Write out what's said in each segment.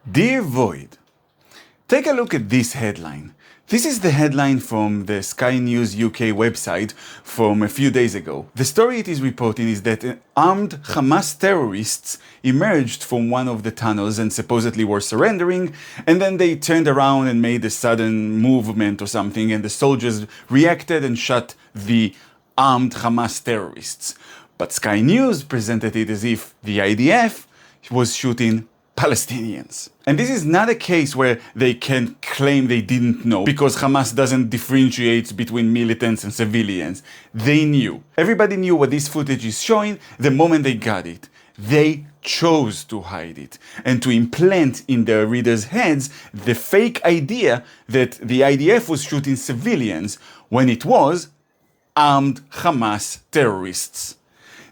Dear Void, take a look at this headline. This is the headline from the Sky News UK website from a few days ago. The story it is reporting is that armed Hamas terrorists emerged from one of the tunnels and supposedly were surrendering, and then they turned around and made a sudden movement or something, and the soldiers reacted and shot the armed Hamas terrorists. But Sky News presented it as if the IDF was shooting Palestinians. And this is not a case where they can claim they didn't know, because Hamas doesn't differentiate between militants and civilians. They knew. Everybody knew what this footage is showing the moment they got it. They chose to hide it and to implant in their readers' heads the fake idea that the IDF was shooting civilians when it was armed Hamas terrorists.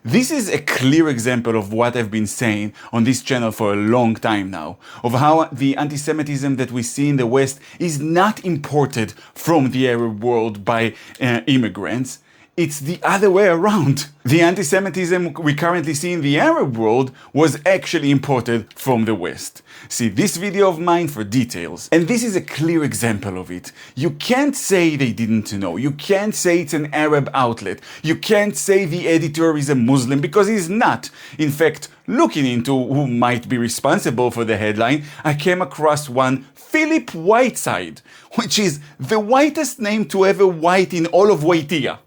This is a clear example of what I've been saying on this channel for a long time now, of how the antisemitism that we see in the West is not imported from the Arab world by immigrants. It's the other way around. The anti-Semitism we currently see in the Arab world was actually imported from the West. See this video of mine for details. And this is a clear example of it. You can't say they didn't know. You can't say it's an Arab outlet. You can't say the editor is a Muslim, because he's not. In fact, looking into who might be responsible for the headline, I came across one Philip Whiteside, which is the whitest name to ever white in all of Waitia.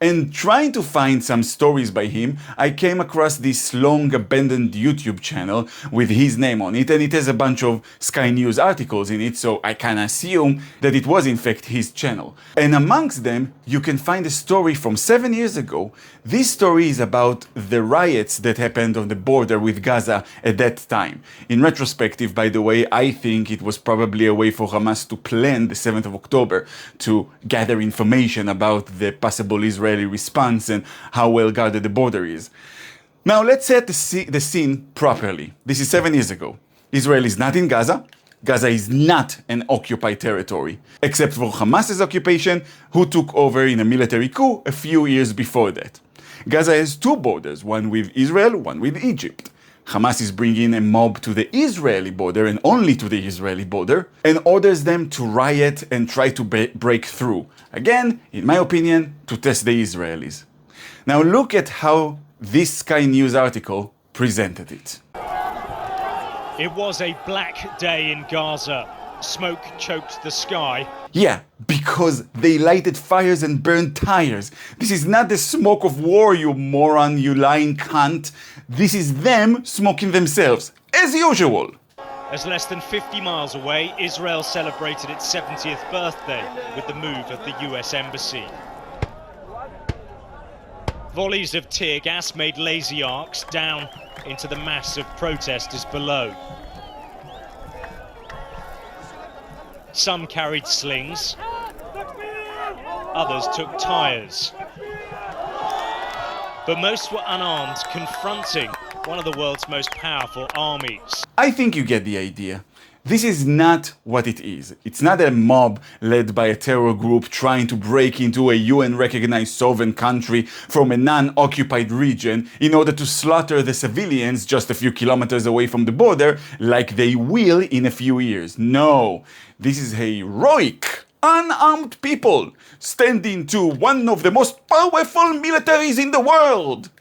And trying to find some stories by him, I came across this long abandoned YouTube channel with his name on it, and it has a bunch of Sky News articles in it, so I can assume that it was in fact his channel. And amongst them, you can find a story from 7 years ago. This story is about the riots that happened on the border with Gaza at that time. In retrospective, by the way, I think it was probably a way for Hamas to plan the 7th of October to gather information about the possible Israeli response and how well guarded the border is. Now let's set the scene properly. This is 7 years ago. Israel is not in Gaza. Gaza is not an occupied territory, except for Hamas's occupation, who took over in a military coup a few years before that. Gaza has two borders, one with Israel, one with Egypt. Hamas is bringing a mob to the Israeli border, and only to the Israeli border, and orders them to riot and try to break through. Again, in my opinion, to test the Israelis. Now look at how this Sky News article presented it. It was a black day in Gaza. Smoke choked the sky. Yeah, because they lighted fires and burned tires. This is not the smoke of war, you moron, you lying cunt. This is them smoking themselves, as usual. As less than 50 miles away, Israel celebrated its 70th birthday with the move of the US Embassy. Volleys of tear gas made lazy arcs down into the mass of protesters below. Some carried slings, others took tires. But most were unarmed, confronting one of the world's most powerful armies. I think you get the idea. This is not what it is. It's not a mob led by a terror group trying to break into a UN-recognized sovereign country from a non-occupied region in order to slaughter the civilians just a few kilometers away from the border, like they will in a few years. No, this is heroic, unarmed people standing to one of the most powerful militaries in the world.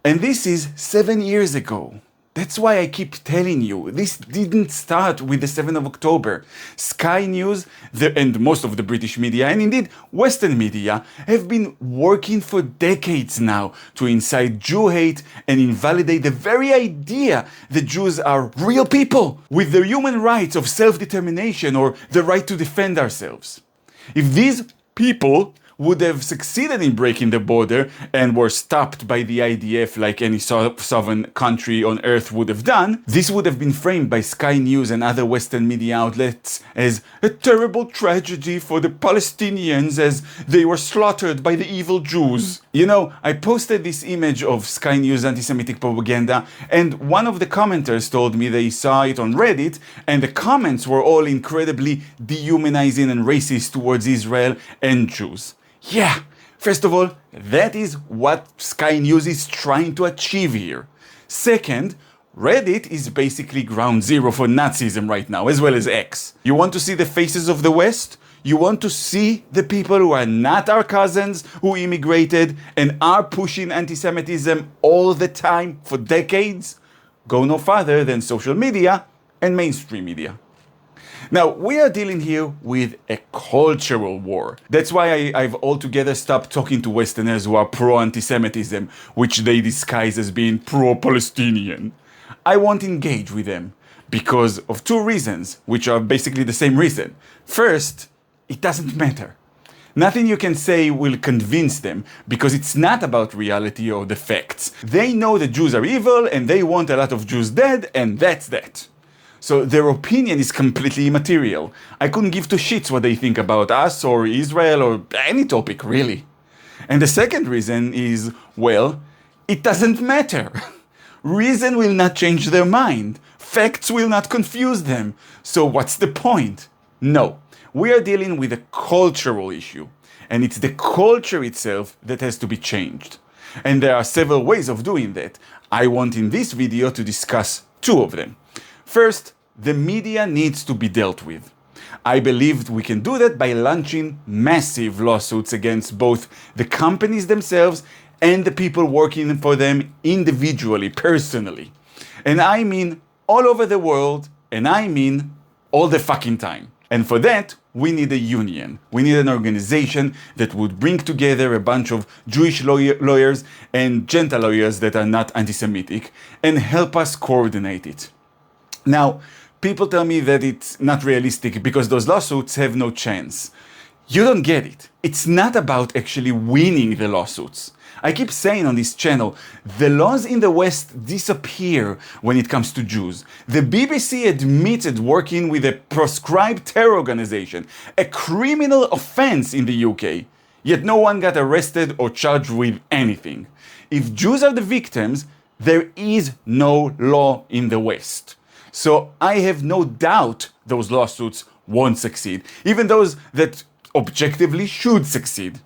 And this is 7 years ago. That's why I keep telling you, this didn't start with the 7th of October. Sky News and most of the British media, and indeed Western media, have been working for decades now to incite Jew hate and invalidate the very idea that Jews are real people with the human rights of self-determination or the right to defend ourselves. If these people would have succeeded in breaking the border and were stopped by the IDF like any sovereign country on earth would have done, this would have been framed by Sky News and other Western media outlets as a terrible tragedy for the Palestinians as they were slaughtered by the evil Jews. You know, I posted this image of Sky News anti-Semitic propaganda, and one of the commenters told me they saw it on Reddit, and the comments were all incredibly dehumanizing and racist towards Israel and Jews. Yeah, first of all, that is what Sky News is trying to achieve here. Second, Reddit is basically ground zero for Nazism right now, as well as X. You want to see the faces of the West? You want to see the people who are not our cousins, who immigrated and are pushing anti-Semitism all the time for decades? Go no farther than social media and mainstream media. Now, we are dealing here with a cultural war. That's why I've altogether stopped talking to Westerners who are pro-anti-Semitism, which they disguise as being pro-Palestinian. I won't engage with them because of two reasons, which are basically the same reason. First, it doesn't matter. Nothing you can say will convince them because it's not about reality or the facts. They know the Jews are evil and they want a lot of Jews dead, and that's that. So their opinion is completely immaterial. I couldn't give two shits what they think about us or Israel or any topic, really. And the second reason is, well, it doesn't matter. Reason will not change their mind. Facts will not confuse them. So what's the point? No. We are dealing with a cultural issue, and it's the culture itself that has to be changed. And there are several ways of doing that. I want in this video to discuss two of them. First, the media needs to be dealt with. I believe we can do that by launching massive lawsuits against both the companies themselves and the people working for them individually, personally. And I mean all over the world, and I mean all the fucking time. And for that, we need a union. We need an organization that would bring together a bunch of Jewish lawyers and Gentile lawyers that are not anti-Semitic and help us coordinate it. Now, people tell me that it's not realistic because those lawsuits have no chance. You don't get it. It's not about actually winning the lawsuits. I keep saying on this channel, the laws in the West disappear when it comes to Jews. The BBC admitted working with a proscribed terror organization, a criminal offense in the UK, yet no one got arrested or charged with anything. If Jews are the victims, there is no law in the West. So I have no doubt those lawsuits won't succeed, even those that objectively should succeed.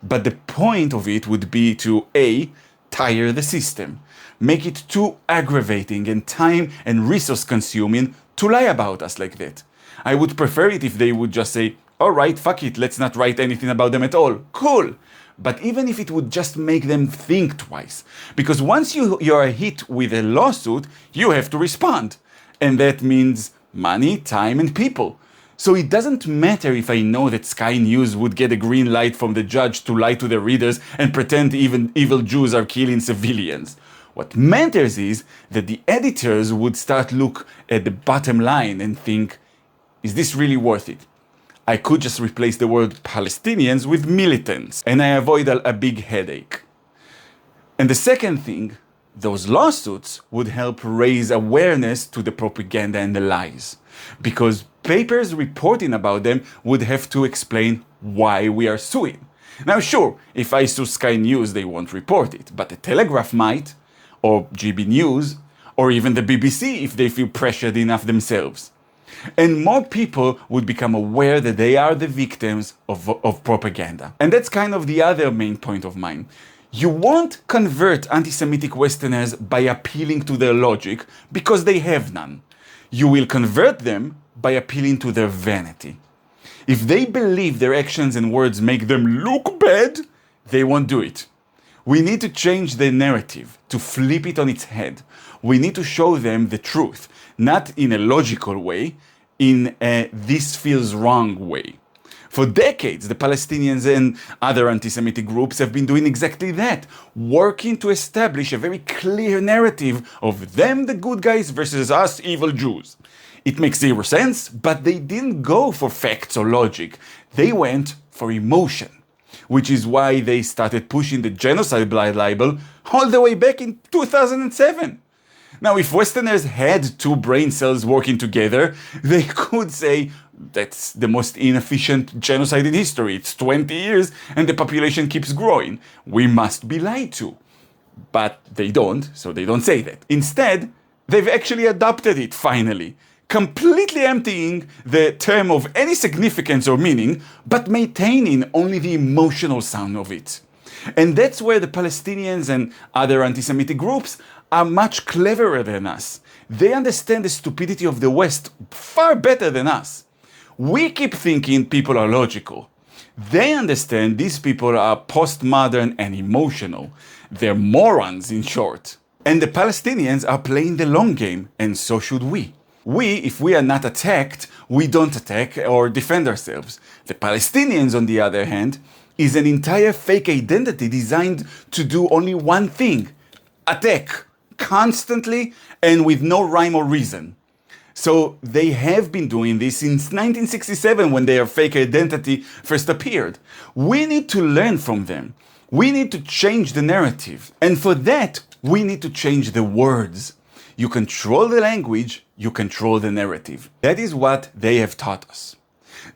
But the point of it would be to A, tire the system, make it too aggravating and time and resource consuming to lie about us like that. I would prefer it if they would just say, all right, fuck it, let's not write anything about them at all. Cool. But even if it would just make them think twice, because once you are hit with a lawsuit, you have to respond. And that means money, time, and people. So it doesn't matter if I know that Sky News would get a green light from the judge to lie to their readers and pretend even evil Jews are killing civilians. What matters is that the editors would start look at the bottom line and think, is this really worth it? I could just replace the word Palestinians with militants, and I avoid a big headache. And the second thing, those lawsuits would help raise awareness to the propaganda and the lies, because papers reporting about them would have to explain why we are suing. Now sure, if I sue Sky News they won't report it, but the Telegraph might, or GB News, or even the BBC if they feel pressured enough themselves. And more people would become aware that they are the victims of propaganda. And that's kind of the other main point of mine. You won't convert anti-Semitic Westerners by appealing to their logic because they have none. You will convert them by appealing to their vanity. If they believe their actions and words make them look bad, they won't do it. We need to change the narrative, to flip it on its head. We need to show them the truth, not in a logical way, in a this feels wrong way. For decades, the Palestinians and other anti-Semitic groups have been doing exactly that, working to establish a very clear narrative of them, the good guys, versus us, evil Jews. It makes zero sense, but they didn't go for facts or logic. They went for emotion, which is why they started pushing the genocide libel all the way back in 2007. Now, if Westerners had two brain cells working together, they could say, that's the most inefficient genocide in history. It's 20 years and the population keeps growing. We must be lied to. But they don't, so they don't say that. Instead, they've actually adopted it finally, completely emptying the term of any significance or meaning, but maintaining only the emotional sound of it. And that's where the Palestinians and other anti-Semitic groups are much cleverer than us. They understand the stupidity of the West far better than us. We keep thinking people are logical. They understand these people are postmodern and emotional. They're morons, in short. And the Palestinians are playing the long game, and so should we. We, if we are not attacked, we don't attack or defend ourselves. The Palestinians, on the other hand, is an entire fake identity designed to do only one thing: attack, constantly and with no rhyme or reason. So they have been doing this since 1967, when their fake identity first appeared. We need to learn from them. We need to change the narrative. And for that, we need to change the words. You control the language, you control the narrative. That is what they have taught us.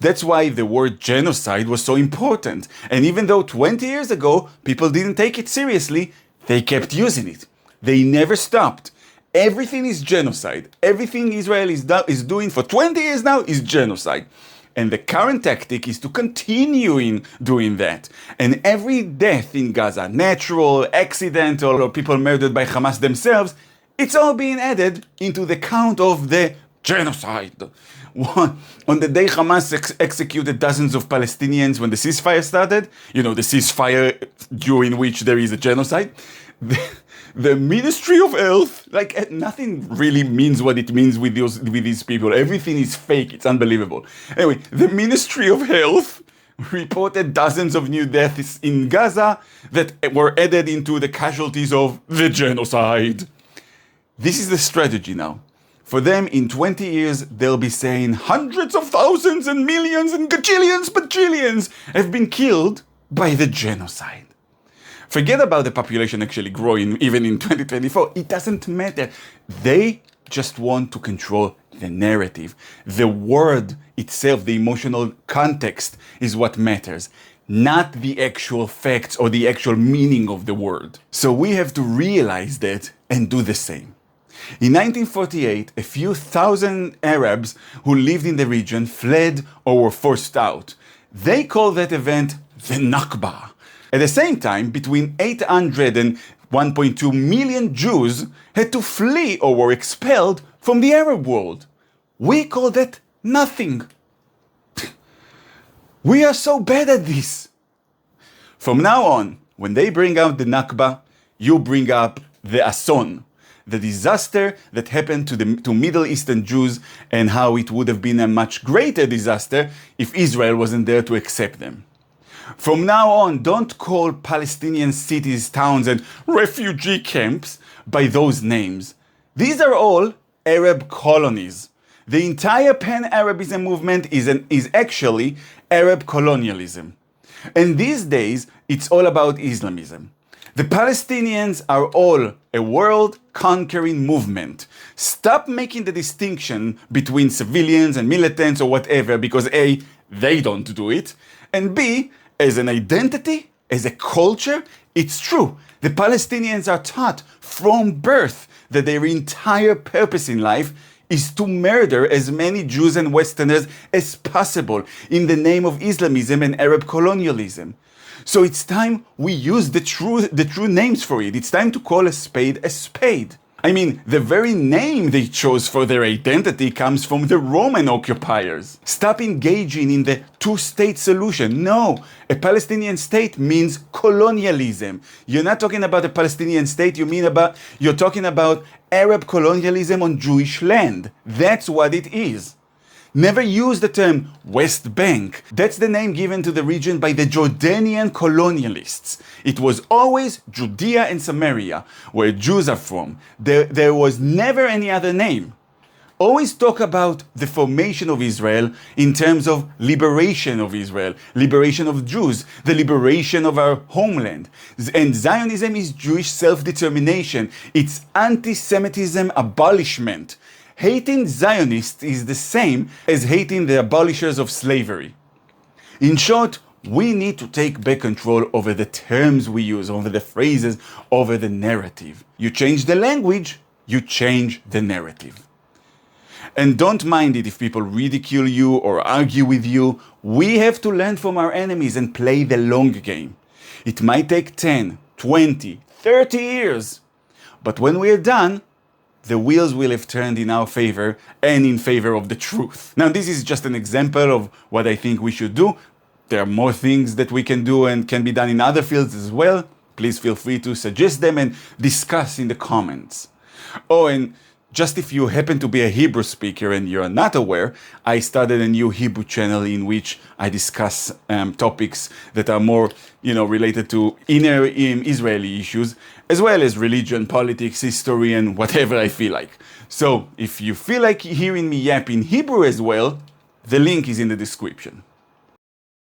That's why the word genocide was so important. And even though 20 years ago people didn't take it seriously, they kept using it. They never stopped. Everything is genocide. Everything Israel is doing for 20 years now is genocide. And the current tactic is to continue in doing that. And every death in Gaza, natural, accidental, or people murdered by Hamas themselves, it's all being added into the count of the genocide. On the day Hamas executed dozens of Palestinians when the ceasefire started, the ceasefire during which there is a genocide, the Ministry of Health, nothing really means what it means with these people. Everything is fake. It's unbelievable. Anyway, the Ministry of Health reported dozens of new deaths in Gaza that were added into the casualties of the genocide. This is the strategy now. For them, in 20 years, they'll be saying hundreds of thousands and millions and gajillions, bajillions have been killed by the genocide. Forget about the population actually growing even in 2024. It doesn't matter. They just want to control the narrative. The word itself, the emotional context, is what matters, not the actual facts or the actual meaning of the word. So we have to realize that and do the same. In 1948, a few thousand Arabs who lived in the region fled or were forced out. They called that event the Nakba. At the same time, between 800 and 1.2 million Jews had to flee or were expelled from the Arab world. We call that nothing. We are so bad at this. From now on, when they bring out the Nakba, you bring up the Ason, the disaster that happened to Middle Eastern Jews, and how it would have been a much greater disaster if Israel wasn't there to accept them. From now on, don't call Palestinian cities, towns, and refugee camps by those names. These are all Arab colonies. The entire pan-Arabism movement is actually Arab colonialism. And these days, it's all about Islamism. The Palestinians are all a world-conquering movement. Stop making the distinction between civilians and militants or whatever, because A, they don't do it, and B, as an identity, as a culture, it's true. The Palestinians are taught from birth that their entire purpose in life is to murder as many Jews and Westerners as possible in the name of Islamism and Arab colonialism. So it's time we use the true names for it. It's time to call a spade a spade. I mean, the very name they chose for their identity comes from the Roman occupiers. Stop engaging in the two-state solution. No, a Palestinian state means colonialism. You're not talking about a Palestinian state, you're talking about Arab colonialism on Jewish land. That's what it is. Never use the term West Bank. That's the name given to the region by the Jordanian colonialists. It was always Judea and Samaria, where Jews are from. There was never any other name. Always talk about the formation of Israel in terms of liberation of Israel, liberation of Jews, the liberation of our homeland. And Zionism is Jewish self-determination. It's antisemitism abolishment. Hating Zionists is the same as hating the abolishers of slavery. In short, we need to take back control over the terms we use, over the phrases, over the narrative. You change the language, you change the narrative. And don't mind it if people ridicule you or argue with you. We have to learn from our enemies and play the long game. It might take 10, 20, 30 years. But when we are done, the wheels will have turned in our favor and in favor of the truth. Now, this is just an example of what I think we should do. There are more things that we can do and can be done in other fields as well. Please feel free to suggest them and discuss in the comments. Oh, and just if you happen to be a Hebrew speaker and you're not aware, I started a new Hebrew channel in which I discuss topics that are more, related to inner Israeli issues, as well as religion, politics, history, and whatever I feel like. So if you feel like hearing me yap in Hebrew as well, the link is in the description.